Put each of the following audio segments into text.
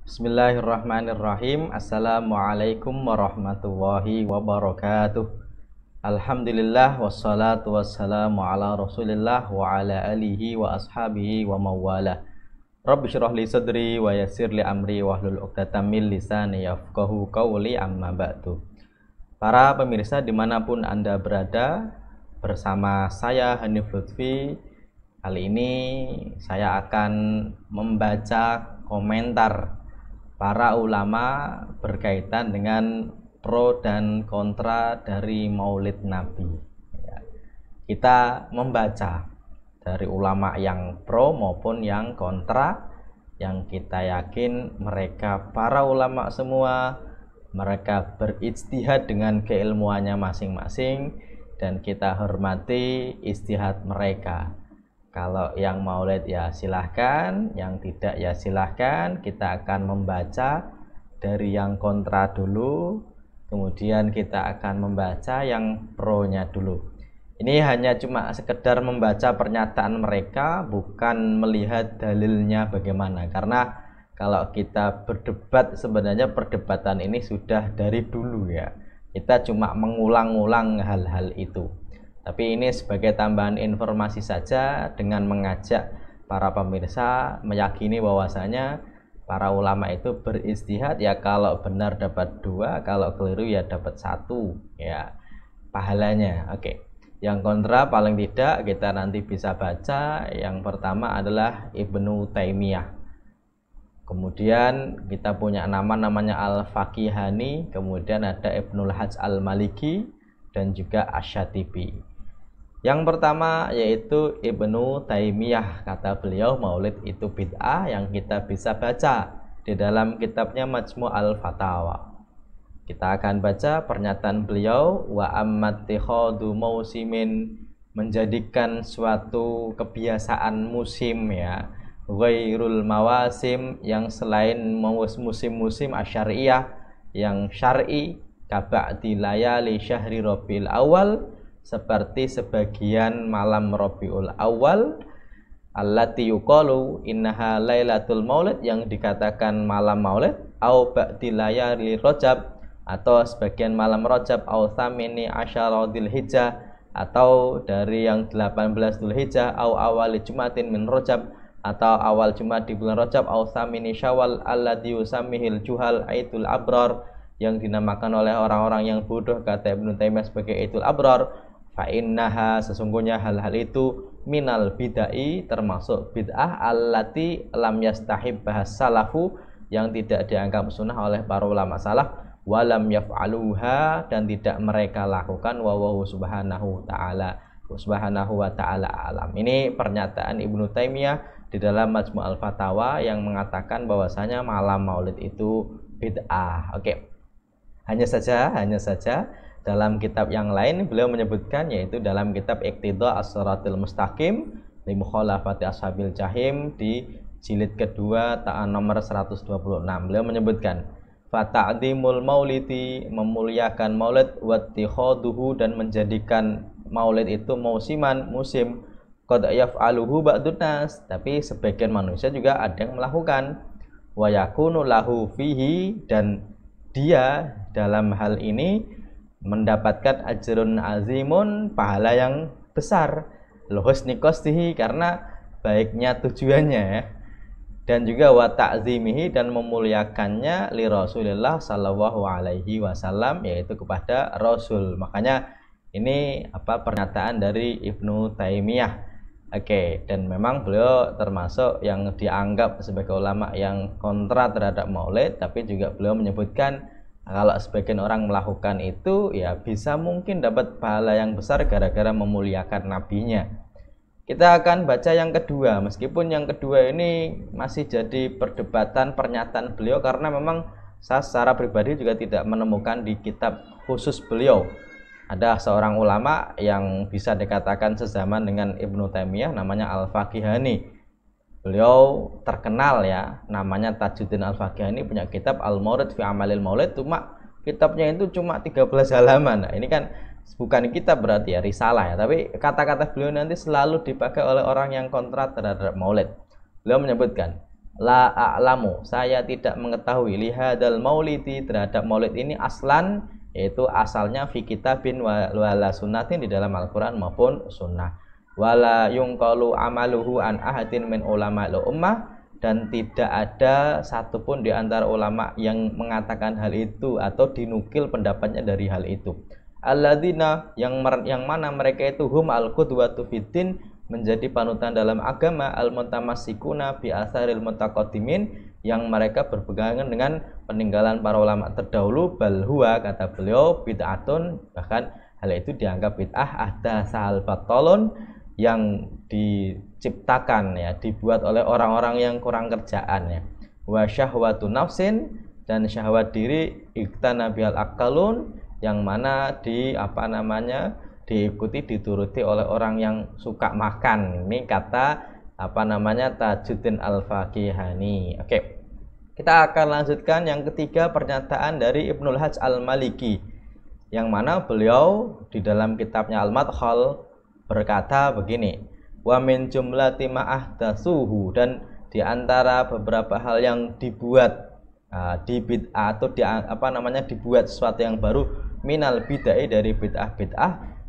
Bismillahirrahmanirrahim. Assalamualaikum warahmatullahi wabarakatuh. Alhamdulillah wassalatu wassalamu ala Rasulillah wa ala alihi wa ashabihi wa mawala. Rabbi syrah li sadri wa yassir li amri wahlul 'uqdatam min lisani yafqahu qawli, amma ba'du. Para pemirsa dimanapun Anda berada, bersama saya Hanif Lutfi. Kali ini saya akan membaca komentar para ulama berkaitan dengan pro dan kontra dari Maulid Nabi. Kita membaca dari ulama yang pro maupun yang kontra, yang kita yakin mereka para ulama semua, mereka berijtihad dengan keilmuannya masing-masing dan kita hormati ijtihad mereka. Kalau yang maulid ya silahkan, yang tidak ya silahkan. Kita akan membaca dari yang kontra dulu, kemudian kita akan membaca yang pro-nya dulu. Ini hanya cuma sekedar membaca pernyataan mereka, bukan melihat dalilnya bagaimana. Karena kalau kita berdebat, sebenarnya perdebatan ini sudah dari dulu ya. Kita cuma mengulang-ulang hal-hal itu. Tapi ini sebagai tambahan informasi saja, dengan mengajak para pemirsa meyakini bahwasanya para ulama itu berijtihad ya, kalau benar dapat 2, kalau keliru ya dapat 1 ya pahalanya. Oke. Yang kontra paling tidak kita nanti bisa baca. Yang pertama adalah Ibnu Taimiyah. Kemudian kita punya namanya Al-Faqihani, kemudian ada Ibnul Hajj Al-Maliki dan juga Asy-Syatibi. Yang pertama yaitu Ibnu Taimiyah, kata beliau maulid itu bid'ah, yang kita bisa baca di dalam kitabnya Majmu' al-Fatawa. Kita akan baca pernyataan beliau, wa ammattikhadu mausimin, menjadikan suatu kebiasaan musim ya, ghairul mawasim, yang selain musim-musim asyariyah yang syar'i, kaba'di layali syahri Rabiul Awal, seperti sebagian malam Rabiul Awal, allati yuqalu innaha lailatul maulid, yang dikatakan malam maulid, au ba'di layali Rajab, atau sebagian malam Rajab, au thamini asyara Dzulhijjah, atau dari yang 18 Dzulhijjah, au awali Jumatin min Rajab, atau awal Jumat di bulan Rajab, au thamini Syawal alladzi yusammihil juhal Aidul Abrar, yang dinamakan oleh orang-orang yang bodoh, kata Ibnu Taimiyah, sebagai Aidul Abrar. Fa'innaha, sesungguhnya hal-hal itu, minal bid'ai, termasuk bid'ah, allati lam yastahib bahas salafu, yang tidak dianggap sunnah oleh para ulama salaf, walam yaf'aluha, dan tidak mereka lakukan, wa subhanahu wa ta'ala alam. Ini pernyataan Ibnu Taimiyah di dalam Majmu' al-Fatawa, yang mengatakan bahwasanya malam maulid itu bid'ah. Oke. Hanya saja dalam kitab yang lain beliau menyebutkan, yaitu dalam kitab Iqtidha as-Shiratal Mustaqim li Mukhalafati Ashabil Jahim di jilid kedua ta'an nomor 126. Beliau menyebutkan, fa ta'dhimul maulidi, memuliakan maulid, wa ittikhaduhu, dan menjadikan maulid itu musim, qad yaf'aluhu ba'dun nas, tapi sebagian manusia juga ada yang melakukan, wa yakunu lahu fihi, dan dia dalam hal ini mendapatkan ajrun azimun, pahala yang besar, husni qasdihi, karena baiknya tujuannya ya, dan juga wa ta'zimihi, dan memuliakannya, li Rasulillah sallallahu alaihi wasallam, yaitu kepada Rasul. Makanya ini pernyataan dari Ibnu Taimiyah. Oke, dan memang beliau termasuk yang dianggap sebagai ulama yang kontra terhadap maulid, tapi juga beliau menyebutkan kalau sebagian orang melakukan itu ya bisa mungkin dapat pahala yang besar gara-gara memuliakan nabinya. Kita akan baca yang kedua, meskipun yang kedua ini masih jadi perdebatan pernyataan beliau, karena memang saya secara pribadi juga tidak menemukan di kitab khusus beliau. Ada seorang ulama yang bisa dikatakan sezaman dengan Ibnu Taimiyah, namanya Al-Faqihani. Beliau terkenal ya, namanya Tajuddin Al-Faqihani, punya kitab Al-Maurid fi Amalil Maulid, cuma kitabnya itu cuma 13 halaman. Nah, ini kan bukan kitab berarti ya, risalah ya, tapi kata-kata beliau nanti selalu dipakai oleh orang yang kontra terhadap maulid. Beliau menyebutkan, La a'lamu, saya tidak mengetahui lihadal maulidi, terhadap maulid ini aslan, yaitu asalnya fi kitabin wala sunnatin, di dalam Al-Qur'an maupun sunnah. Wala yungqalu amaluhu an ahadin min ulama'il ummah, dan tidak ada satupun di antara ulama yang mengatakan hal itu atau dinukil pendapatnya dari hal itu. Alladzina, yang mana mereka itu hum al-qudwatu fiddin, menjadi panutan dalam agama, al-mutamassikuna bi asaril mutaqaddimin, yang mereka berpegangan dengan peninggalan para ulama terdahulu. Bal huwa, kata beliau, bid'atun, bahkan hal itu dianggap bid'ah ahdatsal batalun, yang diciptakan ya, dibuat oleh orang-orang yang kurang kerjaan ya. Wa syahwatu nafsin, dan syahwat diri, iktana bihal akalun, yang mana diikuti, dituruti oleh orang yang suka makan. Ini kata Tajuddin Al-Fakihani. Oke. Kita akan lanjutkan yang ketiga, pernyataan dari Ibnul Hajj Al-Maliki, yang mana beliau di dalam kitabnya Al-Madkhal berkata begini, wa min jumlati ma'ahdasuhu, dan di antara beberapa hal yang dibuat di bid'ah atau dibuat sesuatu yang baru, minal bid'ah, dari bid'ah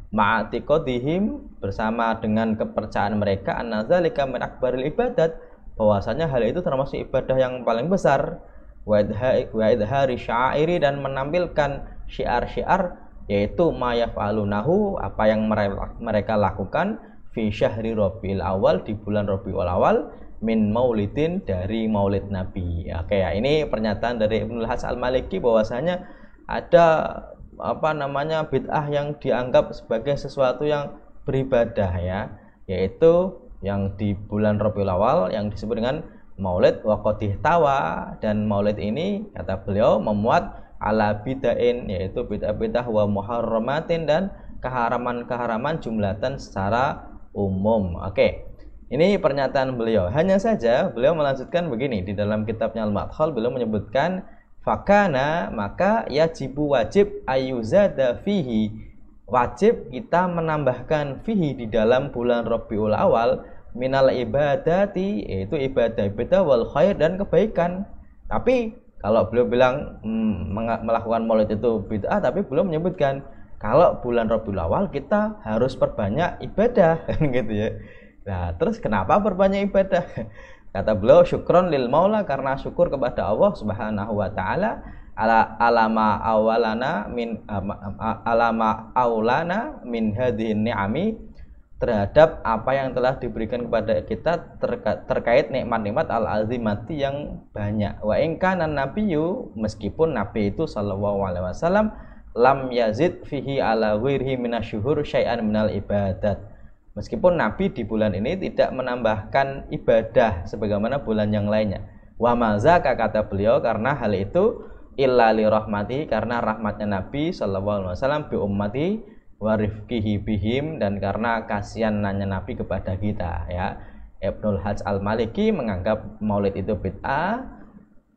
ma'atiqadihim, bersama dengan kepercayaan mereka, annazalika min akbaril ibadat, bahwasanya hal itu termasuk ibadah yang paling besar, wa idhari syairi, dan menampilkan syiar-syiar, yaitu ma yaf'alunahu, apa yang mereka lakukan, fi syahri Rabiul Awal, di bulan Rabiul Awal, min maulidin, dari maulid Nabi. Oke ya, ini pernyataan dari Ibnul Hajj Al-Maliki bahwasanya ada bid'ah yang dianggap sebagai sesuatu yang beribadah ya, yaitu yang di bulan Rabiul Awal yang disebut dengan maulid wa qadih tawa, dan maulid ini kata beliau memuat ala bid'ain, yaitu bid'ah-bid'ah wa muharramatin, dan keharaman-keharaman jumlatan secara umum. Oke. Ini pernyataan beliau. Hanya saja beliau melanjutkan begini di dalam kitabnya Al-Madkhal, beliau menyebutkan fakana, maka yajibu, wajib, ayuzada fihi, wajib kita menambahkan fihi, di dalam bulan Rabiul Awal, minal ibadati, yaitu ibadah wal khair, dan kebaikan. Tapi kalau beliau bilang melakukan maulid itu bid'ah, tapi belum menyebutkan kalau bulan Rabiul Awal kita harus perbanyak ibadah, kan gitu ya. Nah, terus kenapa perbanyak ibadah? Kata beliau, syukron lil maula, karena syukur kepada Allah Subhanahu wa taala, alama aulana min hadhihi ni'ami, terhadap apa yang telah diberikan kepada kita terkait nikmat-nikmat al-azimati yang banyak. Wa in kana nabiyyu, meskipun nabi itu sallallahu alaihi wasallam, lam yazid fihi ala ghairihi minasyuhur syai'an minal ibadat, meskipun nabi di bulan ini tidak menambahkan ibadah sebagaimana bulan yang lainnya. Wa mazaka, kata beliau, karena hal itu illa li rahmati, karena rahmatnya nabi sallallahu alaihi wasallam, bi ummati wa rifqihi bihim, dan karena kasihannya nabi kepada kita ya. Ibnul Hajj Al-Maliki menganggap maulid itu bid'ah,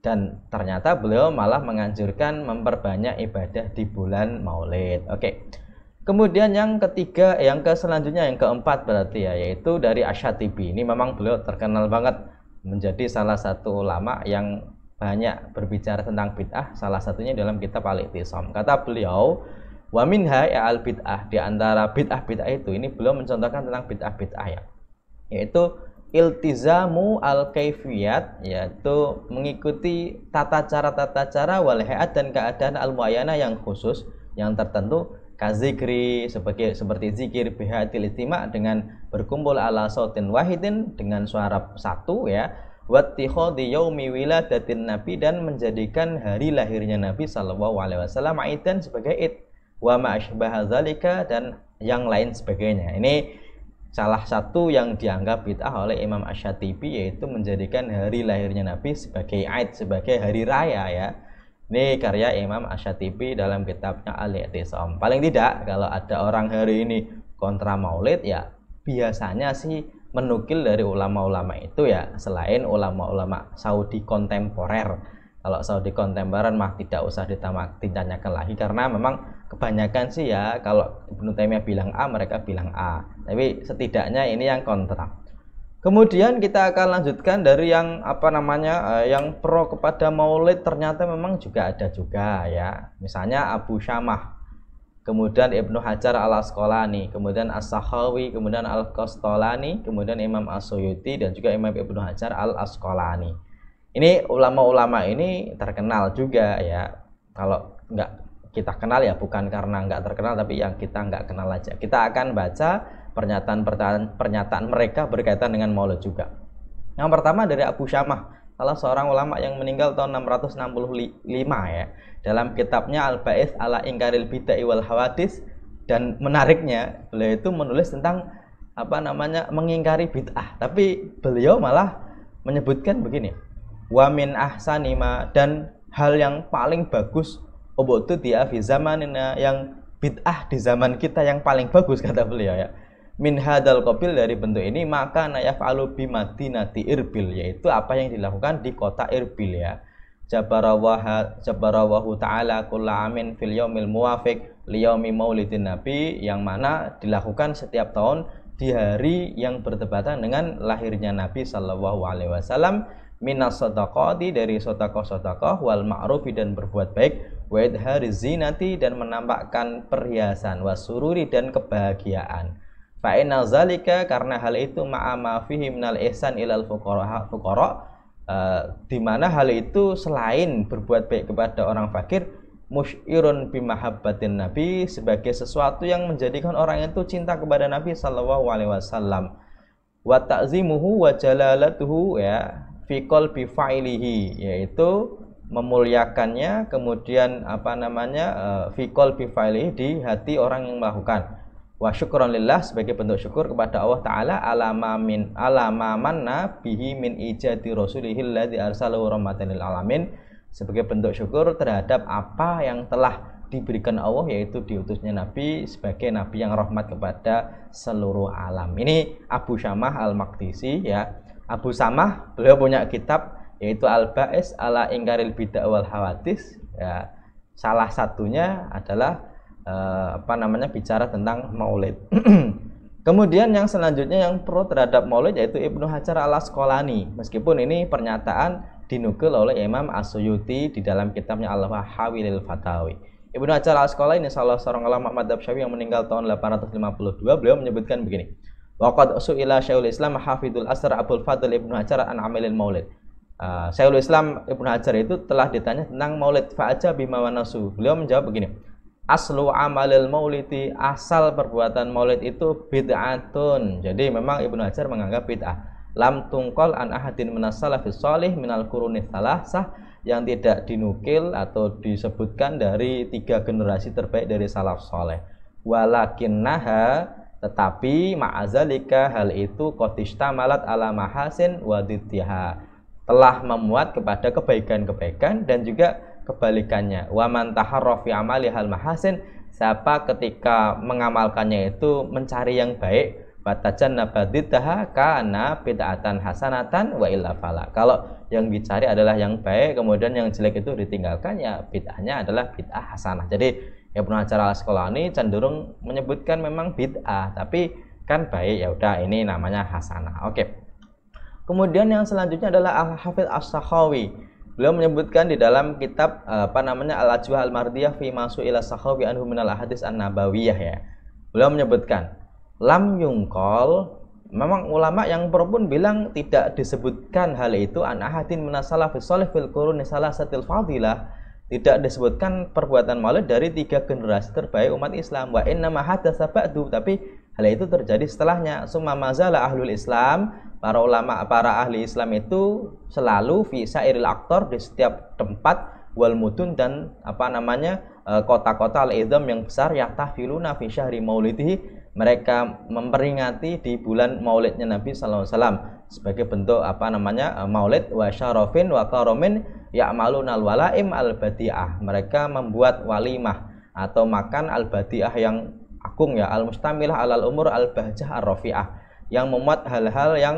dan ternyata beliau malah menganjurkan memperbanyak ibadah di bulan maulid. Oke. Kemudian yang ketiga, selanjutnya yang keempat berarti ya, yaitu dari Asy-Syatibi. Ini memang beliau terkenal banget menjadi salah satu ulama yang banyak berbicara tentang bid'ah, salah satunya dalam kitab Al-I'tisam. Kata beliau, wa minha al bid'ah, di antara bid'ah-bid'ah itu, ini beliau mencontohkan tentang bid'ah-bid'ah ya, yaitu iltizamu al-kaifiyat, yaitu mengikuti tata cara wal hayat, dan keadaan al-muayyana, yang khusus, yang tertentu, kazikri, seperti zikir, bihatil istima, dengan berkumpul ala sautin wahidin, dengan suara satu ya, wattikhadhi yaumi wiladatin nabi, dan menjadikan hari lahirnya Nabi sallallahu alaihi wasallam aidan, sebagai id, wa ma asbaha dzalika, dan yang lain sebagainya. Ini salah satu yang dianggap bid'ah oleh Imam Asy-Syatibi, yaitu menjadikan hari lahirnya Nabi sebagai aid, sebagai hari raya ya. Ini karya Imam Asy-Syatibi dalam kitabnya Al-I'tisam. Paling tidak kalau ada orang hari ini kontra maulid, ya biasanya sih menukil dari ulama-ulama itu ya, selain ulama-ulama Saudi kontemporer. Kalau Saudi kontemporer mah tidak usah ditanyakan lagi, karena memang kebanyakan sih ya, kalau Ibnu Taimiyah bilang A, mereka bilang A. Tapi setidaknya ini yang kontra. Kemudian kita akan lanjutkan dari yang yang pro kepada maulid, ternyata memang juga ada juga ya. Misalnya Abu Syamah, kemudian Ibnu Hajar al-Asqalani, kemudian As-Sakhawi, kemudian Al-Qastolani, kemudian Imam As-Suyuti dan juga Imam Ibnu Hajar al-Asqalani. Ini ulama-ulama ini terkenal juga ya. Kalau nggak kita kenal ya bukan karena nggak terkenal, tapi yang kita nggak kenal aja. Kita akan baca pernyataan mereka berkaitan dengan maulid juga. Yang pertama dari Abu Syamah, salah seorang ulama yang meninggal tahun 665 ya, dalam kitabnya Al-Ba'its ala Ingkaril Bid'ah wal Hawadits. Dan menariknya, beliau itu menulis tentang mengingkari bid'ah, tapi beliau malah menyebutkan begini, wa min ahsanima, dan hal yang paling bagus obotu dia fi zamanina, yang bid'ah di zaman kita yang paling bagus, kata beliau ya, min hadal qabil, dari bentuk ini, maka nayaf'alu bi madinati Irbil, yaitu apa yang dilakukan di kota Irbil ya. Jabarawahu ta'ala kulla amin fil yaumil muwafiq liyaumi maulidin nabi, yang mana dilakukan setiap tahun di hari yang bertepatan dengan lahirnya Nabi sallallahu alaihi wasallam, minas shadaqati, dari sedekah-sedekah, wal ma'rufi, dan berbuat baik, wa idhariz zinati, dan menampakkan perhiasan, wasururi, dan kebahagiaan. Fa inna zalika, karena hal itu ma'ama fihi minal ihsan ilal fuqara, di mana hal itu selain berbuat baik kepada orang fakir, musyirun bimahabbatin nabi, sebagai sesuatu yang menjadikan orang itu cinta kepada Nabi sallallahu alaihi wasallam, wa ta'zimuhu wa jalalatuhu ya fi qalbi fa'ilihi, yaitu memuliakannya, kemudian fi qalbi fa'ilihi, di hati orang yang melakukan, wa syukran lillah, sebagai bentuk syukur kepada Allah Ta'ala, alama manna bihi min ijadi rasulihil ladzi arsalahu rahmatan lil alamin, sebagai bentuk syukur terhadap apa yang telah diberikan Allah, yaitu diutusnya Nabi sebagai Nabi yang rahmat kepada seluruh alam. Ini Abu Syamah al-Maqdisi ya. Abu Syamah, beliau punya kitab yaitu Al-Ba'its ala Ingkaril Bid'ah wal Hawadits ya. Salah satunya adalah bicara tentang maulid. Kemudian yang selanjutnya yang pro terhadap maulid yaitu Ibnu Hajar al-Asqalani, meskipun ini pernyataan dinukil oleh Imam As-Suyuti di dalam kitabnya Al-Wahawi lil Fatawi. Ibnu Hajar al-Asqalani ini salah seorang ulama madzhab Syafi'i yang meninggal tahun 852. Beliau menyebutkan begini, waqad su'ila Syekhul Islam Hafidul Asr Abdul Fadl Ibnu Hajar an amilil maulid. Syekhul Islam Ibnu Hajar itu telah ditanya tentang maulid, fa'aja bima wanasu. Beliau menjawab begini, aslu amalil maulidi, asal perbuatan maulid itu bid'atun. Jadi memang Ibnu Hajar menganggap bid'ah. Lam tungkol an ahadin minas salafis sholih minal quruni tsalasah, yang tidak dinukil atau disebutkan dari 3 generasi terbaik dari salaf soleh. Walakinnaha, tetapi ma'azalika, hal itu qadistamalat ala mahasin wadiddiha, telah memuat kepada kebaikan-kebaikan dan juga kebalikannya. Wa man taharra fi amali hal mahasin, siapa ketika mengamalkannya itu mencari yang baik, batajanna baditaha kana bid'atan hasanatan wa illa fala. Kalau yang dicari adalah yang baik, kemudian yang jelek itu ditinggalkan, ya bid'ahnya adalah bid'ah hasanah. Jadi Ibnu Hajar al-Asqalani cenderung menyebutkan memang bid'ah, tapi kan baik, ya udah ini namanya hasanah. Oke. Kemudian yang selanjutnya adalah Al-Hafidz As-Sakhawi. Beliau menyebutkan di dalam kitab Al-Ajwah Al-Mardiyah fi masu ila Sakhawi anhu minal ahadits an-nabawiyah ya. Beliau menyebutkan lam yungkol, memang ulama yang pro pun bilang tidak disebutkan hal itu an ahadin minas salafis shalih fil quruni salasatil fadilah, tidak disebutkan perbuatan maulid dari 3 generasi terbaik umat Islam. Wa inna ma hadatsa ba'du, tapi hal itu terjadi setelahnya. Summa mazala ahlul Islam, para ulama, para ahli Islam itu selalu fi sairil aktor, di setiap tempat, wal mudun, dan kota-kota al-idham yang besar, yahtafiluna fi syahri maulidihi, mereka memperingati di bulan maulidnya Nabi sallallahu alaihi wasallam sebagai bentuk maulid, wa syarafin wa karomin ya'maluna al-walaim al-badi'ah, mereka membuat walimah atau makan al-badi'ah yang agung ya, al-mustamilah alal umur al-bahjah ar-rafi'ah, yang memuat hal-hal yang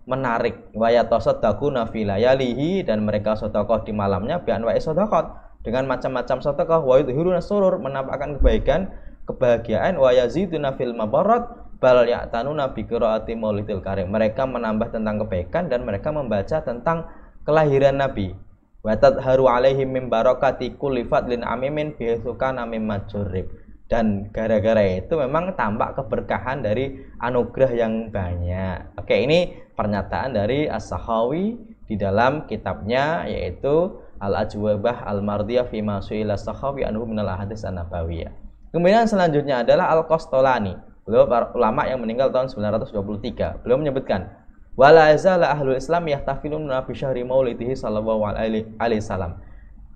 menarik. Wa yatasaddaquna fi layalihi, dan mereka sedekah di malamnya, bi anwa'i shadaqat, dengan macam-macam sedekah. Wa yudhiruna surur, menampakkan kebaikan, kebahagiaan. Wa yaziduna fil mabarat, bal ya'tanuna bi qiraati maulidil karim. Mereka menambah tentang kebaikan dan mereka membaca tentang kelahiran Nabi. Wa tadharu alaihim min barakati kulli fadlin amimin bihaitsukana mimma jurrib. Dan gara-gara itu memang tampak keberkahan dari anugerah yang banyak. Oke, ini pernyataan dari As-Sakhawi di dalam kitabnya yaitu Al-Ajwabah Al-Mardiyah fi ma su'ila As-Sakhawi anhu minal ahadits an-nabawiyah. Kemudian selanjutnya adalah Al-Qastolani. Beliau ulama yang meninggal tahun 923. Beliau menyebutkan wala azala ahlul Islam yahtafiluna bi syahri maulidihi sallallahu alaihi wasallam.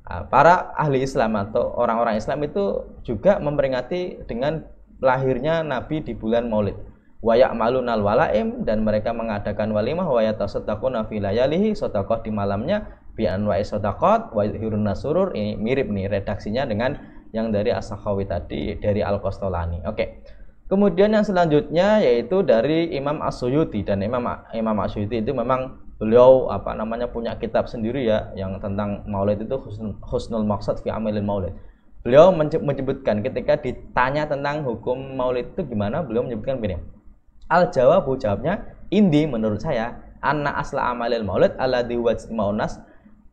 Para ahli Islam atau orang-orang Islam itu juga memperingati dengan lahirnya Nabi di bulan Maulid. Wa ya'malunal walaim, dan mereka mengadakan walimah wa yatasaddaquna fi layalihi, sedekah di malamnya, bi anwa'i shadaqat wa yuzhirun surur. Ini mirip nih redaksinya dengan yang dari As-Sakhawi tadi dari Al-Qastolani. Oke. Kemudian yang selanjutnya yaitu dari Imam As-Suyuti, dan Imam As-Suyuti itu memang beliau punya kitab sendiri ya yang tentang Maulid, itu Husnul Maqsad fi Amalil Maulid. Beliau menyebutkan ketika ditanya tentang hukum Maulid itu gimana, beliau menyebutkan begini. Al-jawabu, jawabnya, indi, menurut saya, anna asla amalil maulid alladhi wajma'unas,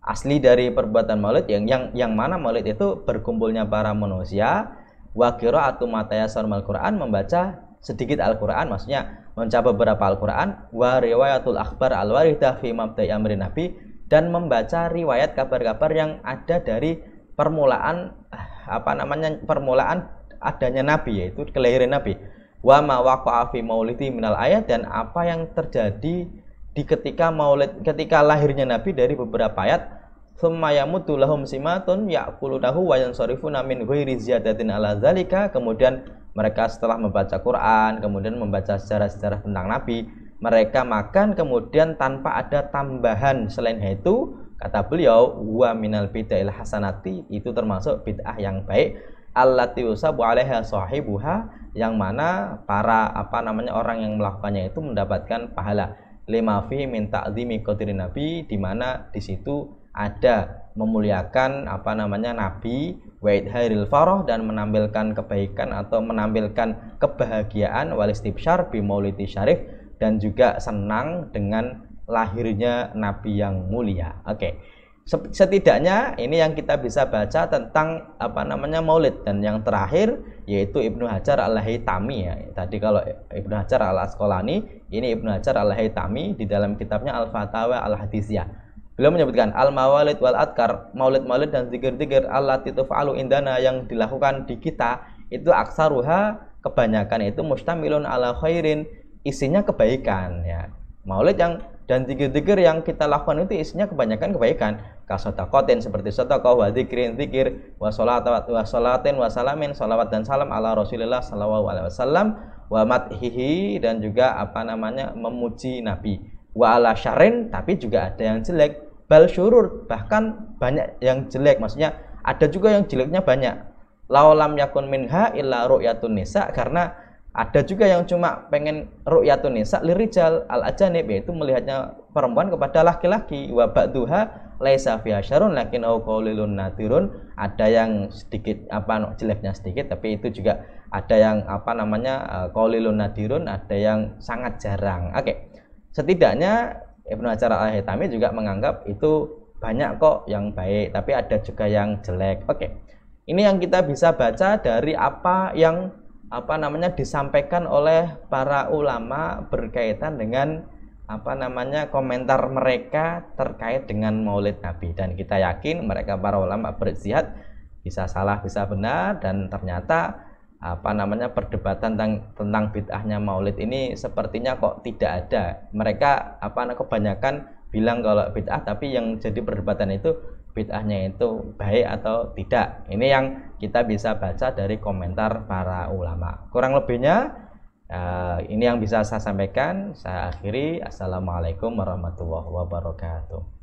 asli dari perbuatan maulid yang mana maulid itu berkumpulnya para manusia, wa qira'atu ma tayassara minal Qur'an, membaca sedikit Al-Qur'an, maksudnya membaca beberapa Al-Qur'an, wa riwayatul akhbar al-waridah fi mabda'i amri nabi, dan membaca riwayat kabar-kabar yang ada dari permulaan adanya nabi, yaitu kelahiran nabi. Wa ma waqa'a fi maulidi minal ayat, dan apa yang terjadi di ketika lahirnya nabi dari beberapa ayat. Tsumma yamutu lahum simatun ya'kulunahu wa yansarifuna min ghairi ziyadatin ala dzalika. Kemudian mereka setelah membaca Quran, kemudian membaca sejarah-sejarah tentang nabi, mereka makan kemudian tanpa ada tambahan selain itu. Kata beliau, wa minal bid'ahil hasanati, itu termasuk bid'ah yang baik, allati yusabu 'alaiha sahibuha, yang mana para orang yang melakukannya itu mendapatkan pahala. Lima fi min ta'zimi qadrin nabi, di mana di situ ada memuliakan nabi, wa idharil farah, dan menampilkan kebaikan atau menampilkan kebahagiaan, wal istibsyar bi maulidi syarif, dan juga senang dengan lahirnya nabi yang mulia. Oke. Setidaknya ini yang kita bisa baca tentang maulid. Dan yang terakhir yaitu Ibnu Hajar Al-Haytami ya. Tadi kalau Ibnu Hajar Al-Asqalani, ini Ibnu Hajar Al-Haytami di dalam kitabnya Al-Fatawa Al-Hadisiyah. Beliau menyebutkan al-mawalid wal adkar, maulid-maulid dan zikir-zikir allati tuf'alu indana, yang dilakukan di kita itu aksaruha, kebanyakan itu mustamilun ala khairin, isinya kebaikan ya. Maulid dan zikir-zikir yang kita lakukan itu isinya kebanyakan kebaikan. Kasodaqatin, seperti sedekah, wa dzikrin, zikir, wa sholatin wa salamin, salawat dan salam ala Rasulillah sallallahu alaihi wasallam, wa madhihi, dan juga memuji Nabi. Wa ala syarin, tapi juga ada yang jelek, bal syurur, bahkan banyak yang jelek, maksudnya ada juga yang jeleknya banyak. Laulam yakun minha illa ru'yatun nisa, karena ada juga yang cuma pengen ru'yatun nisa lirijal al-ajanib, yaitu melihatnya perempuan kepada laki-laki. Wa ba'duha laisa fiha syarrun lakin au qaulilun nadirun, ada yang sedikit jeleknya sedikit, tapi itu juga ada yang qaulilun nadirun, ada yang sangat jarang. Oke. Setidaknya Ibnu Hajar Al-Haytami juga menganggap itu banyak kok yang baik, tapi ada juga yang jelek. Oke. Ini yang kita bisa baca dari apa yang disampaikan oleh para ulama berkaitan dengan komentar mereka terkait dengan Maulid Nabi. Dan kita yakin mereka para ulama berijtihad, bisa salah bisa benar, dan ternyata perdebatan tentang bid'ahnya Maulid ini sepertinya kok tidak ada. Mereka kebanyakan bilang kalau bid'ah, tapi yang jadi perdebatan itu bid'ahnya itu baik atau tidak. Ini yang kita bisa baca dari komentar para ulama. Kurang lebihnya ini yang bisa saya sampaikan. Saya akhiri. Assalamualaikum warahmatullahi wabarakatuh.